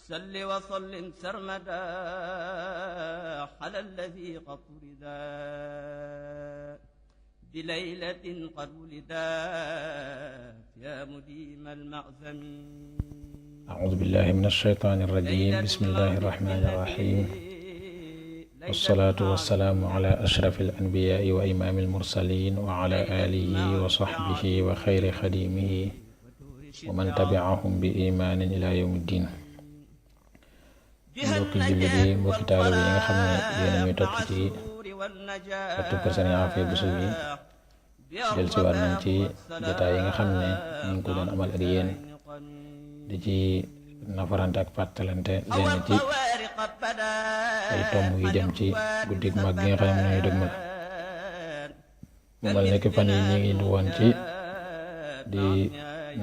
صل وسلم سرمدا على الذي قد ولدا بليلة قد ولدا يا مديم المعزم. أعوذ بالله من الشيطان الرجيم. بسم الله الرحمن الرحيم. والصلاة والسلام على أشرف الأنبياء وإمام المرسلين وعلى آله وصحبه وخير خديمه ومن تبعهم بإيمان إلى يوم الدين. mbokki jullit yi mbokki taalibe yi nga xam ne yéen a ñuy topp ci ëttu kër Sëriñ Afia Bousso bi dellusiwaat nañ ci jotaay yi nga xam ne ñu ngi ko doon amal ak yéen di ci nafarante ak fàttalante leen ci ay tomb yu jëm ci guddig mag gi nga xam ne ñooy dëgmal. mu mel ne fan yi ñu ngi woon ci di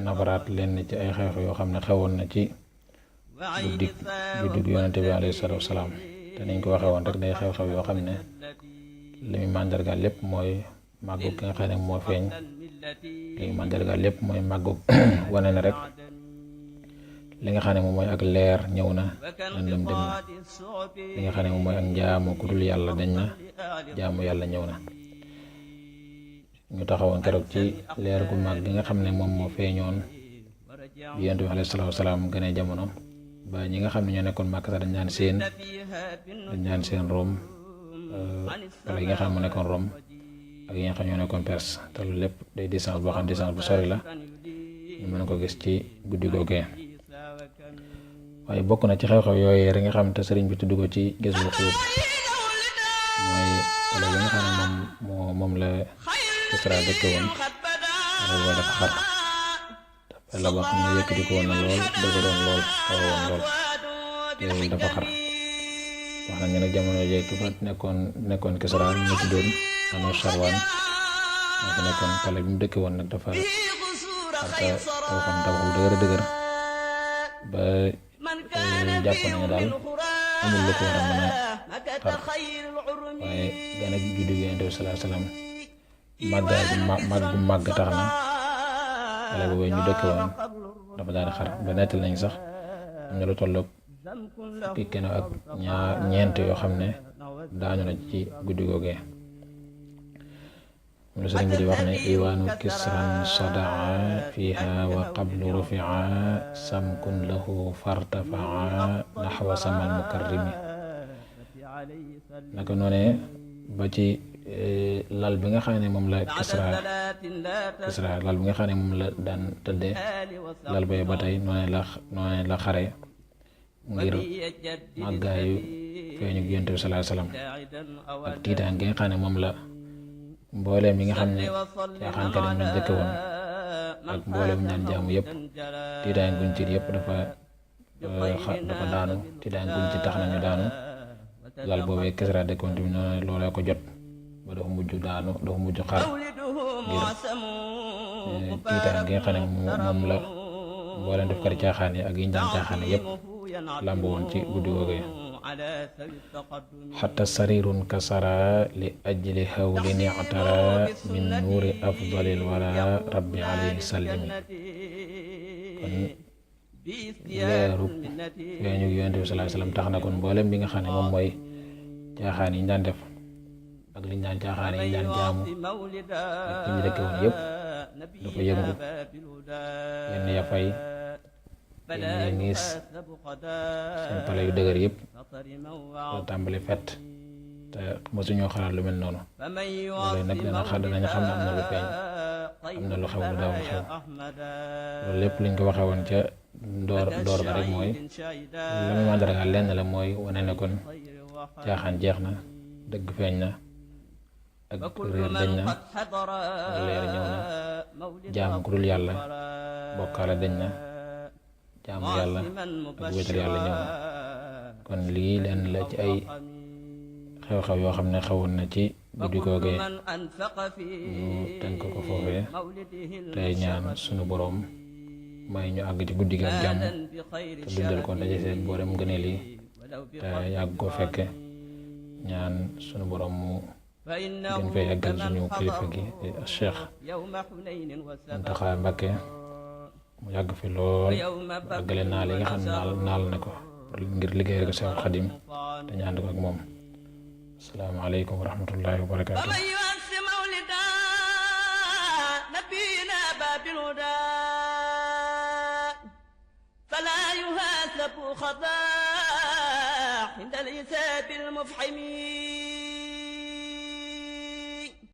nafaraat leen ci ay xew yoo xam ne xewoon na ci guddig yonente bi alayhi salaatu wasalaam. te niñ ko waxee woon rek day xew-xew yoo xam ne li muy màndargaal lépp mooy màggu ki nga xam ne moo feeñ. li muy màndargaal lépp mooy màggu wane na rek li nga xam ne moom mooy ak leer ñëw na lëndëm dem na. li nga xam ne moom mooy ak njaamu ku dul yàlla dañ na jaamu yàlla ñëw na. ñu taxawoon keroog ci leer gu mag gi nga xam ne moom moo feeñoon bi yonent bi alayhi salaatu wasalaam gënee jamono ba ñi nga xam ne ñoo nekkoon Màkka dañ ñaan seen Rome wala yi nga xam ne mu nekkoon Rome ak yi nga xam ñoo nekkoon Perse. te loolu lépp day distance boo xam distance bu sori la ñu mën ko gis ci guddi googee. waaye bokk na ci xew-xew yooyu rek nga xam te sëriñ bi tudd ko ci Jazbul Xuluub mooy wala yi nga xam ne moom la Kisra dëkke woon wala dafa xar la boo xam ne yëkkati ko woon na lool dëgëroon lool xaw woon lool te dafa xar. wax nañ ne nag jamono jooju ki fa nekkoon Kisra ñu tuddoon Amir Sharwan moo fa nekkoon pale bi mu dëkke woon nag dafa xarta taw xam taw bu dëgër ba jàpp nañu daal amul lu ko war a mën a xar. waaye gën a juddu Yonent bi sallallahu alayhi wasallam màgg tax na xale boobu ñu dëkk woon dafa daal di xar ba nettal nañ sax am na lu tolloog fukki kenn ak ñeent yoo xam ne daañu na ci guddi googee. lu sëriñ bi di wax ne iwaanu kisran sadaa fiha wa qablu rufia samkun lahu fartafaa naxwa samal mukarrimi. naka noonee ba ci lal bi nga xam ne moom la Kisra lal bi nga xam ne moom la daan tëddee lal ba ba tey noonee la xare ngir màggaayu feeñu Yonent bi sallallahu alayhi wasallam ak tiitaan gi nga xam ne moom la mbooleem yi nga xam ne caaxaankat yi ñu dëkk woon ak mbooleem ñaan jaamu yëpp tiitaan guñ ci yëpp dafa daanu tiitaan guñ ci tax nañu daanu. lal boobee Kisra dëkkoon tamit noonu loolee ko jot ba dafa mujj daanu dafa mujj xar ngir tiitaan gi nga xam ne moom la mbooleem def kari caaxaan yi ak yi ñu daan caaxaan yëpp làmb woon ci guddi googee. xatta sarirun kasara li ajli hawlin i'tara min nuuri afdalil wara rabbi alayhi sallimi. kon leeru feeñu Yonent bi sallallahu alayhi wasallam tax na kon mboolem bi nga xam ne moom mooy caaxaan yi ñu daan def ak li ñu daan caaxaan yi ñu daan jaamu ak ñu dëkke woon yëpp dafa yëngu yenn ya fay yenn ya niis seen pale yu dëgër yëpp da tàmbali fett te mosuñoo xalaat lu mel noonu. loolu nag danañ xam ne am na lu feeñ am na lu xew lu daaw xew. loolu lépp liñ ko waxee woon ca door ba rek mooy la muy màndargaal lenn la mooy wane ne kon caaxaan jeex na dëgg feeñ na ak réer dañ na leer ñëw na jaamu ku dul yàlla bokkaale dañ na jaamu yàlla ak wéetal yàlla ñëw na. kon lii lenn la ci ay xew-xew yoo xam ne xewoon na ci guddi googee ñu tënk ko foofee tey ñaan sunu boroom may ñu àgg ci guddi gi ak jàmm te dundal ko daje seen boolem ngëneel yi te yàgg ko fekke. ñaan sunu boroom mu gën fee yàggal suñu kilifa gi Cheikh Mountakha Mbacké mu yàgg fi lool àggale naal yi nga xam ne naal na ko ngir liggéeyal ko Seexul Xadim te ñu ànd ko ak moom. asalaamaaleykum wa rahmatullahi wa barakaatu. فلا يهاسب خطاء عند الحساب المفحم